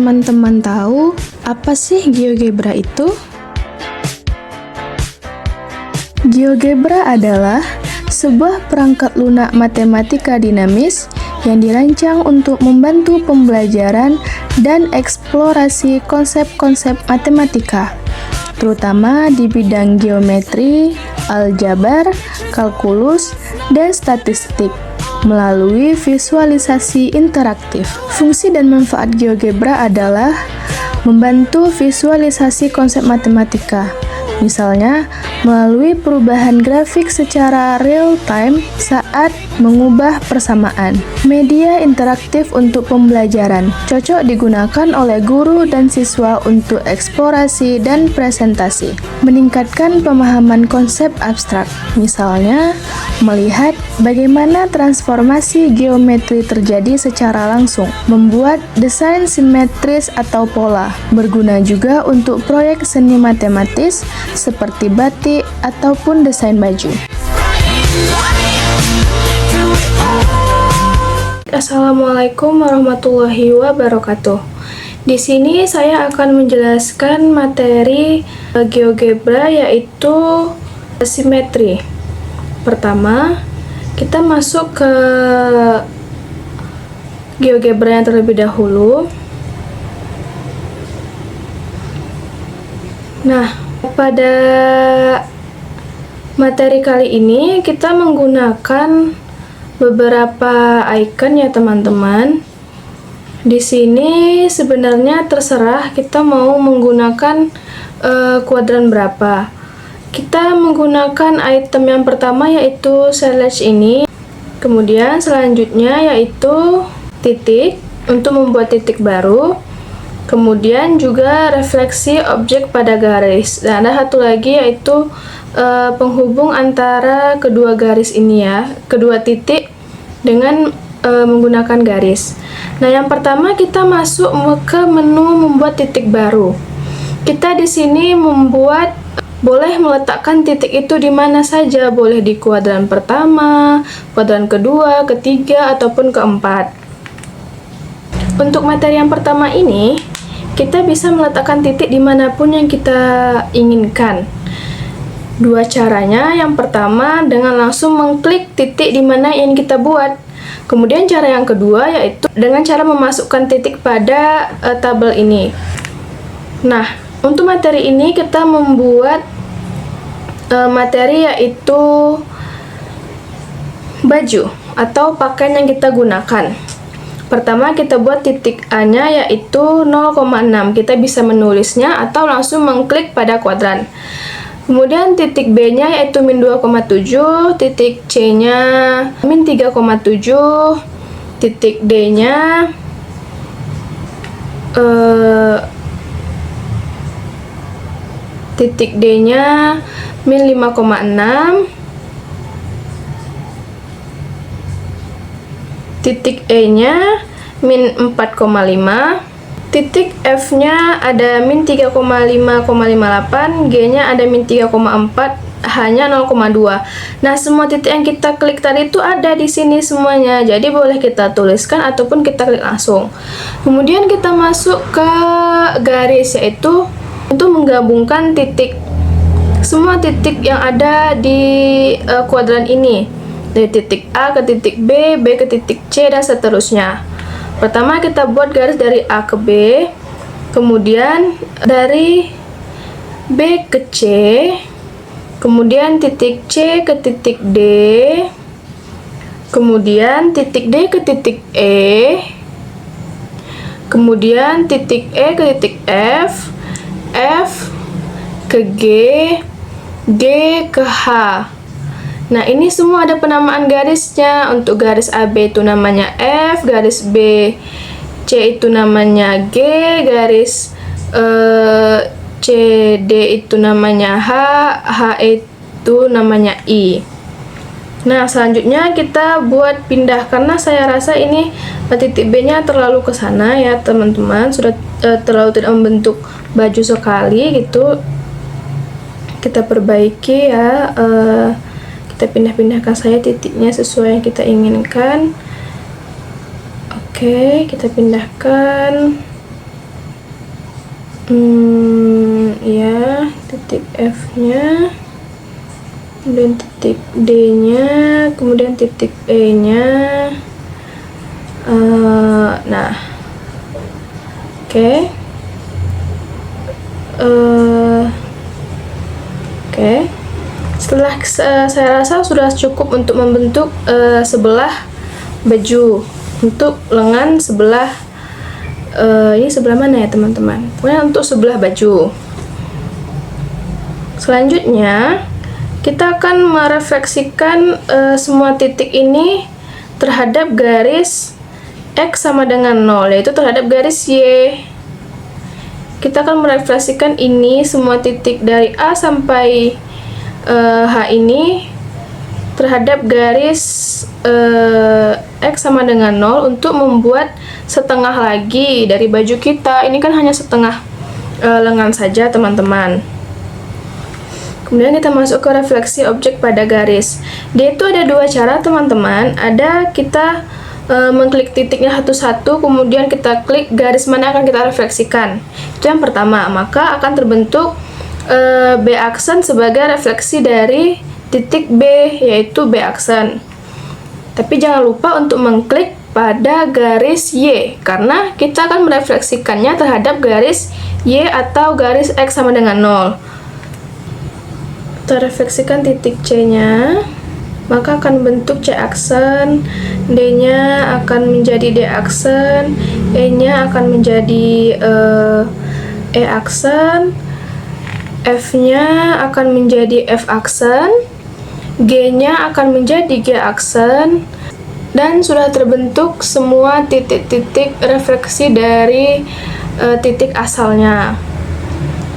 teman-teman tahu apa sih GeoGebra itu? GeoGebra adalah sebuah perangkat lunak matematika dinamis yang dirancang untuk membantu pembelajaran dan eksplorasi konsep-konsep matematika, terutama di bidang geometri, aljabar, kalkulus, dan statistik, melalui visualisasi interaktif. Fungsi dan manfaat GeoGebra adalah membantu visualisasi konsep matematika, misalnya melalui perubahan grafik secara real-time saat mengubah persamaan. Media interaktif untuk pembelajaran cocok digunakan oleh guru dan siswa untuk eksplorasi dan presentasi. Meningkatkan pemahaman konsep abstrak, misalnya melihat bagaimana transformasi geometri terjadi secara langsung, membuat desain simetris atau pola. Berguna juga untuk proyek seni matematis seperti batik ataupun desain baju. Assalamualaikum warahmatullahi wabarakatuh. Di sini saya akan menjelaskan materi GeoGebra, yaitu simetri. Pertama, kita masuk ke GeoGebra yang terlebih dahulu. Nah, pada materi kali ini kita menggunakan beberapa icon ya teman-teman. Di sini sebenarnya terserah kita mau menggunakan kuadran berapa. Kita menggunakan item yang pertama yaitu slash ini. Kemudian selanjutnya yaitu titik untuk membuat titik baru. Kemudian juga refleksi objek pada garis. Dan ada satu lagi yaitu penghubung antara kedua garis ini ya, kedua titik dengan menggunakan garis. Nah, yang pertama kita masuk ke menu membuat titik baru. Kita di sini boleh meletakkan titik itu di mana saja, boleh di kuadran pertama, kuadran kedua, ketiga, ataupun keempat. Untuk materi yang pertama ini, kita bisa meletakkan titik dimanapun yang kita inginkan. Dua caranya, yang pertama dengan langsung mengklik titik di mana yang kita buat. Kemudian cara yang kedua yaitu dengan cara memasukkan titik pada tabel ini. Nah, untuk materi ini kita membuat materi yaitu baju atau pakaian yang kita gunakan. Pertama kita buat titik A-nya yaitu 0,6. Kita bisa menulisnya atau langsung mengklik pada kuadran. Kemudian titik B-nya yaitu min 2,7, titik C-nya min 3,7, titik D-nya min 5,6, titik E-nya min 4,5, titik F-nya ada min 3,5,58, G-nya ada min 3,4, H-nya 0,2. Nah, semua titik yang kita klik tadi itu ada di sini semuanya. Jadi boleh kita tuliskan ataupun kita klik langsung. Kemudian kita masuk ke garis, yaitu untuk menggabungkan semua titik yang ada di kuadran ini. Dari titik A ke titik B, B ke titik C, dan seterusnya. Pertama kita buat garis dari A ke B, kemudian dari B ke C, kemudian titik C ke titik D, kemudian titik D ke titik E, kemudian titik E ke titik F, F ke G, G ke H. Nah, ini semua ada penamaan garisnya. Untuk garis AB itu namanya F, garis B C itu namanya G, garis CD itu namanya H, H itu namanya I. Nah, selanjutnya kita buat pindah, karena saya rasa ini titik B-nya terlalu ke sana ya teman-teman, sudah terlalu tidak membentuk baju sekali gitu. Kita perbaiki ya. Kita pindah-pindahkan saja titiknya sesuai yang kita inginkan. Oke, kita pindahkan. ya, titik F-nya, kemudian titik D-nya, kemudian titik E-nya. Nah, oke. Setelah saya rasa sudah cukup untuk membentuk sebelah baju untuk lengan sebelah ini sebelah mana ya teman-teman? Pokoknya untuk sebelah baju. Selanjutnya kita akan merefleksikan semua titik ini terhadap garis X sama dengan 0, yaitu terhadap garis Y. Kita akan merefleksikan ini semua titik dari A sampai H ini terhadap garis X sama dengan 0 untuk membuat setengah lagi dari baju kita. Ini kan hanya setengah lengan saja teman-teman. Kemudian kita masuk ke refleksi objek pada garis. Dia itu ada dua cara teman-teman. Ada kita mengklik titiknya satu-satu, kemudian kita klik garis mana akan kita refleksikan. Itu yang pertama, maka akan terbentuk B aksen sebagai refleksi dari titik B, yaitu B aksen. Tapi jangan lupa untuk mengklik pada garis Y, karena kita akan merefleksikannya terhadap garis Y atau garis X sama dengan 0. Kita refleksikan titik C-nya, maka akan bentuk C aksen, D-nya akan menjadi D aksen, E-nya akan menjadi E aksen, F-nya akan menjadi F aksen, G-nya akan menjadi G aksen, dan sudah terbentuk semua titik-titik refleksi dari titik asalnya.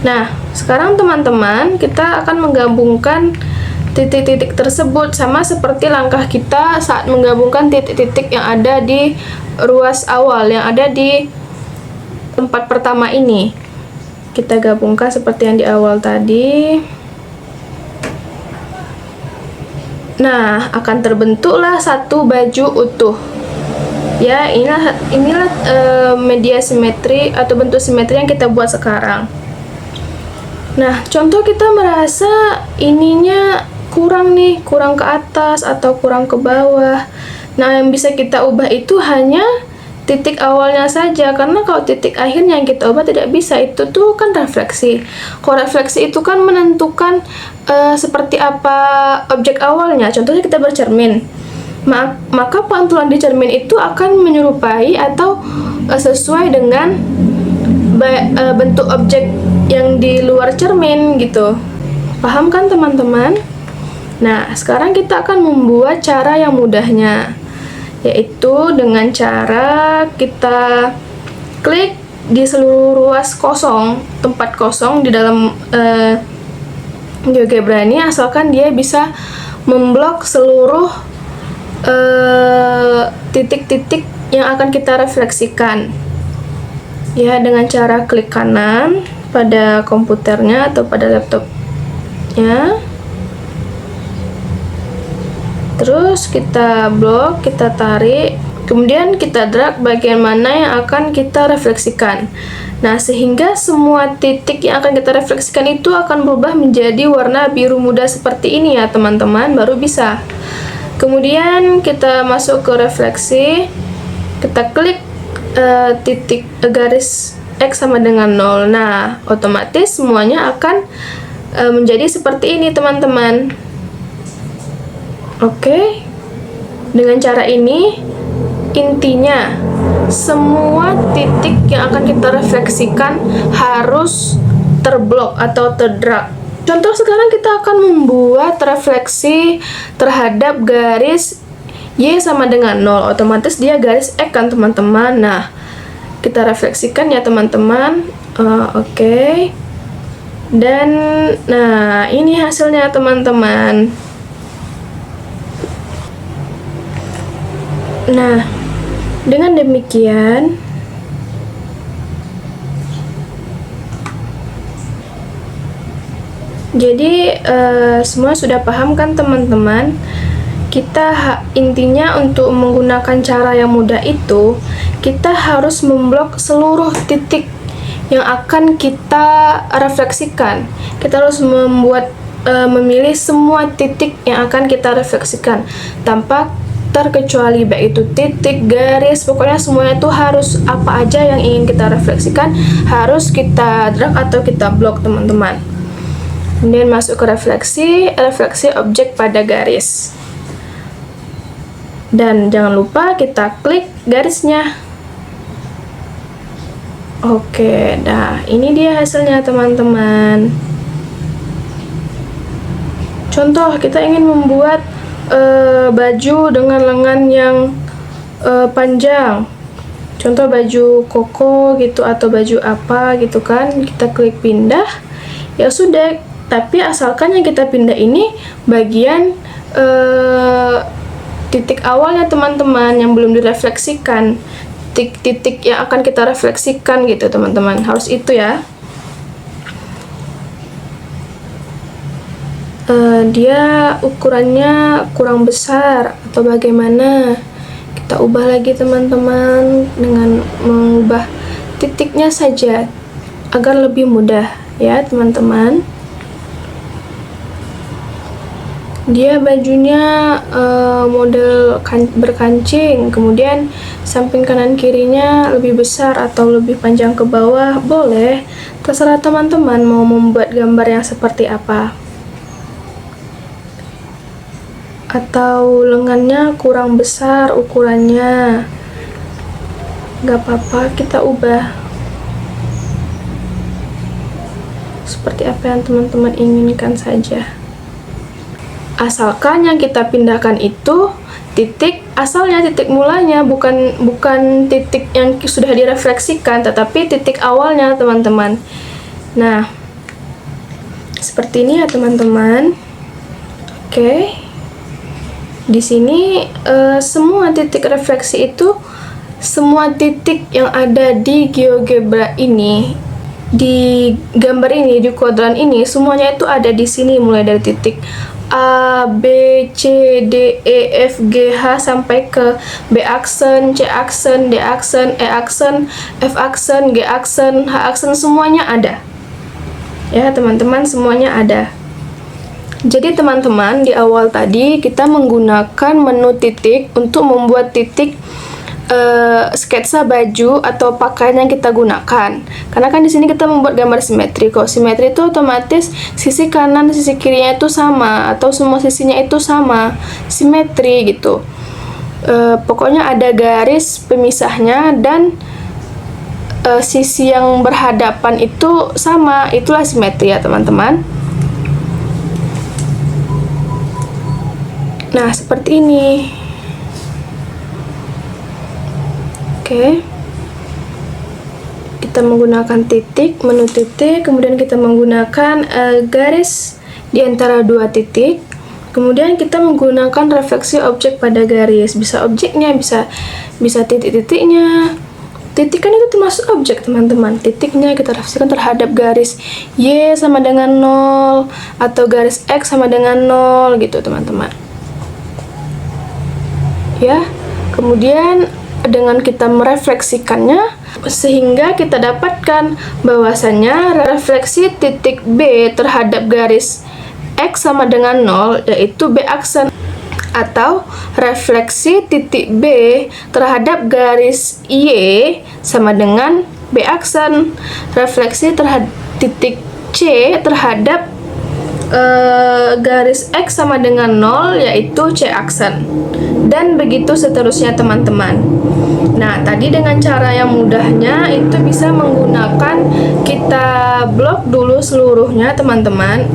Nah, sekarang teman-teman, kita akan menggabungkan titik-titik tersebut sama seperti langkah kita saat menggabungkan titik-titik yang ada di ruas awal, yang ada di tempat pertama ini. Kita gabungkan seperti yang di awal tadi. Nah, akan terbentuklah satu baju utuh. Ya, inilah media simetri atau bentuk simetri yang kita buat sekarang. Nah, contoh kita merasa ininya kurang nih, kurang ke atas atau kurang ke bawah. Nah, yang bisa kita ubah itu hanya titik awalnya saja, karena kalau titik akhirnya yang kita ubah tidak bisa. Itu tuh kan refleksi. Kalau refleksi itu kan menentukan seperti apa objek awalnya. Contohnya kita bercermin, maka pantulan di cermin itu akan menyerupai atau sesuai dengan bentuk objek yang di luar cermin gitu. Paham kan teman-teman? Nah, sekarang kita akan membuat cara yang mudahnya, yaitu dengan cara kita klik di seluruh ruas kosong, tempat kosong di dalam GeoGebra ini, asalkan dia bisa memblok seluruh titik-titik yang akan kita refleksikan. Ya, dengan cara klik kanan pada komputernya atau pada laptopnya. Terus kita blok, kita tarik, kemudian kita drag bagian mana yang akan kita refleksikan. Nah, sehingga semua titik yang akan kita refleksikan itu akan berubah menjadi warna biru muda seperti ini ya teman-teman, baru bisa. Kemudian kita masuk ke refleksi, kita klik titik garis X sama dengan 0. Nah, otomatis semuanya akan menjadi seperti ini teman-teman. Oke, dengan cara ini intinya semua titik yang akan kita refleksikan harus terblok atau terdrag. Contoh sekarang kita akan membuat refleksi terhadap garis Y sama dengan 0, otomatis dia garis X kan teman-teman. Nah, kita refleksikan ya teman-teman. Oke. Dan nah, ini hasilnya teman-teman. Nah, dengan demikian jadi semua sudah paham kan teman-teman? Kita intinya untuk menggunakan cara yang mudah itu, kita harus memblok seluruh titik yang akan kita refleksikan. Kita harus memilih semua titik yang akan kita refleksikan tanpa terkecuali, baik itu titik, garis, pokoknya semuanya itu harus, apa aja yang ingin kita refleksikan harus kita drag atau kita blok, teman-teman. Kemudian masuk ke refleksi objek pada garis, dan jangan lupa kita klik garisnya. Oke, nah ini dia hasilnya, teman-teman. Contoh, kita ingin membuat baju dengan lengan yang panjang, contoh baju koko gitu atau baju apa gitu kan, kita klik pindah, ya sudah. Tapi asalkan yang kita pindah ini bagian titik awalnya, teman-teman, yang belum direfleksikan, titik-titik yang akan kita refleksikan gitu, teman-teman, harus itu ya. Dia ukurannya kurang besar atau bagaimana, kita ubah lagi, teman-teman, dengan mengubah titiknya saja agar lebih mudah ya, teman-teman. Dia bajunya model berkancing, kemudian samping kanan kirinya lebih besar atau lebih panjang ke bawah, boleh, terserah teman-teman mau membuat gambar yang seperti apa. Atau lengannya kurang besar ukurannya, gak apa-apa, kita ubah seperti apa yang teman-teman inginkan saja. Asalkan yang kita pindahkan itu titik asalnya, titik mulanya, bukan titik yang sudah direfleksikan, tetapi titik awalnya, teman-teman. Nah, seperti ini ya, teman-teman. Oke. Di sini semua titik refleksi itu, semua titik yang ada di GeoGebra ini, di gambar ini, di kuadran ini, semuanya itu ada di sini, mulai dari titik A, B, C, D, E, F, G, H sampai ke B aksen, C aksen, D aksen, E aksen, F aksen, G aksen, H aksen, semuanya ada. Ya, teman-teman, semuanya ada. Jadi teman-teman, di awal tadi kita menggunakan menu titik untuk membuat titik sketsa baju atau pakaian yang kita gunakan. Karena kan di sini kita membuat gambar simetri. Kok simetri itu otomatis sisi kanan, sisi kirinya itu sama atau semua sisinya itu sama, simetri gitu. Pokoknya ada garis pemisahnya dan sisi yang berhadapan itu sama, itulah simetri ya, teman-teman. Nah, seperti ini. Oke. Kita menggunakan titik, menu titik, kemudian kita menggunakan garis di antara dua titik. Kemudian kita menggunakan refleksi objek pada garis. Bisa objeknya, bisa titik-titiknya. Titik kan itu termasuk objek, teman-teman. Titiknya kita refleksikan terhadap garis Y sama dengan 0 atau garis X sama dengan 0 gitu, teman-teman. Ya, kemudian dengan kita merefleksikannya sehingga kita dapatkan bahwasannya refleksi titik B terhadap garis X sama dengan 0 yaitu B aksen, atau refleksi titik B terhadap garis Y sama dengan B aksen, refleksi terhadap titik C terhadap garis X sama dengan 0 yaitu C aksen, dan begitu seterusnya, teman-teman. Nah, tadi dengan cara yang mudahnya itu bisa menggunakan kita blok dulu seluruhnya, teman-teman.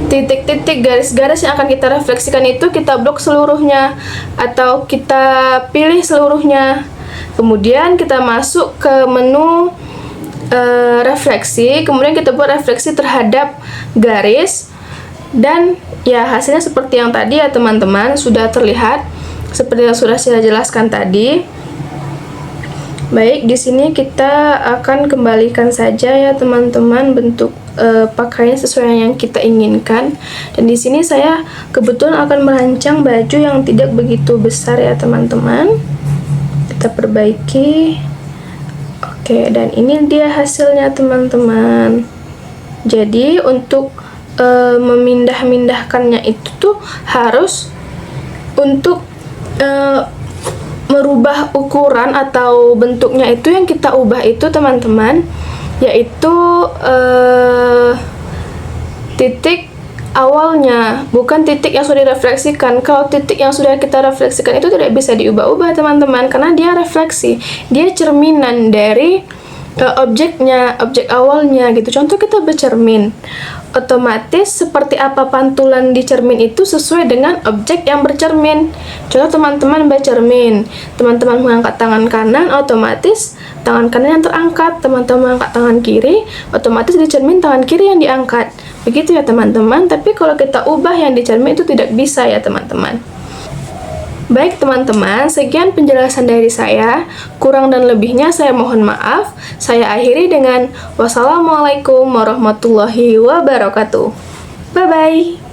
Titik-titik garis-garis yang akan kita refleksikan itu kita blok seluruhnya atau kita pilih seluruhnya. Kemudian kita masuk ke menu refleksi, kemudian kita buat refleksi terhadap garis, dan ya hasilnya seperti yang tadi ya, teman-teman, sudah terlihat seperti yang sudah saya jelaskan tadi. Baik, di sini kita akan kembalikan saja ya, teman-teman, bentuk pakaian sesuai yang kita inginkan. Dan di sini saya kebetulan akan merancang baju yang tidak begitu besar ya, teman-teman. Kita perbaiki. Oke, dan ini dia hasilnya teman-teman. Jadi untuk memindah-mindahkannya itu tuh harus untuk merubah ukuran atau bentuknya itu yang kita ubah itu teman-teman, yaitu titik awalnya, bukan titik yang sudah direfleksikan. Kalau titik yang sudah kita refleksikan itu tidak bisa diubah-ubah teman-teman, karena dia refleksi, dia cerminan dari objeknya, objek awalnya gitu. Contoh kita bercermin, otomatis seperti apa pantulan di cermin itu sesuai dengan objek yang bercermin. Contoh teman-teman bercermin, teman-teman mengangkat tangan kanan, otomatis tangan kanan yang terangkat. Teman-teman mengangkat tangan kiri, otomatis di cermin tangan kiri yang diangkat. Begitu ya teman-teman. Tapi kalau kita ubah yang di cermin itu tidak bisa ya teman-teman. Baik teman-teman, sekian penjelasan dari saya. Kurang dan lebihnya saya mohon maaf. Saya akhiri dengan wassalamualaikum warahmatullahi wabarakatuh. Bye-bye.